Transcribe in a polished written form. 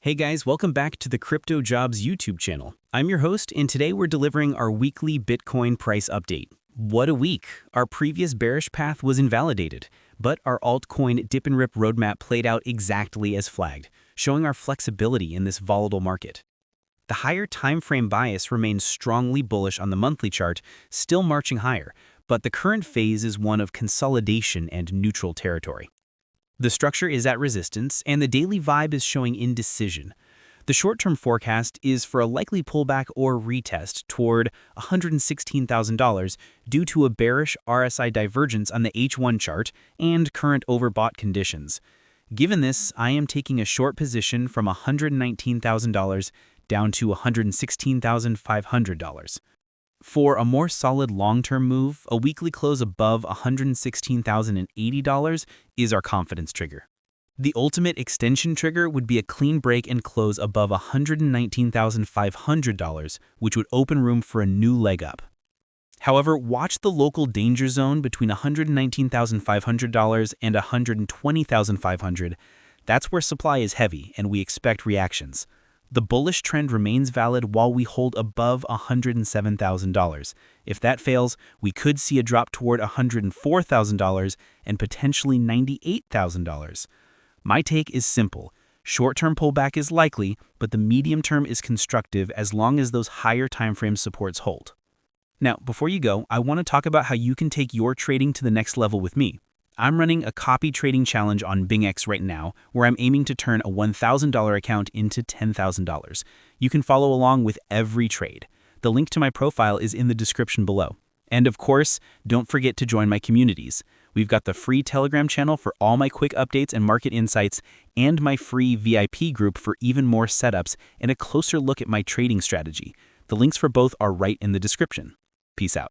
Hey guys, welcome back to the CryptoJobs YouTube channel. I'm your host, and today we're delivering our weekly Bitcoin price update. What a week! Our previous bearish path was invalidated, but our altcoin dip and rip roadmap played out exactly as flagged, showing our flexibility in this volatile market. The higher time frame bias remains strongly bullish on the monthly chart, still marching higher, but the current phase is one of consolidation and neutral territory. The structure is at resistance, and the daily vibe is showing indecision. The short-term forecast is for a likely pullback or retest toward $116,000 due to a bearish RSI divergence on the H1 chart and current overbought conditions. Given this, I am taking a short position from $119,000 down to $116,500. For a more solid long-term move, a weekly close above $116,080 is our confidence trigger. The ultimate extension trigger would be a clean break and close above $119,500, which would open room for a new leg up. However, watch the local danger zone between $119,500 and $120,500. That's where supply is heavy and we expect reactions. The bullish trend remains valid while we hold above $107,000. If that fails, we could see a drop toward $104,000 and potentially $98,000. My take is simple. Short-term pullback is likely, but the medium term is constructive as long as those higher timeframe supports hold. Now, before you go, I want to talk about how you can take your trading to the next level with me. I'm running a copy trading challenge on BingX right now, where I'm aiming to turn a $1,000 account into $10,000. You can follow along with every trade. The link to my profile is in the description below. And of course, don't forget to join my communities. We've got the free Telegram channel for all my quick updates and market insights, and my free VIP group for even more setups and a closer look at my trading strategy. The links for both are right in the description. Peace out.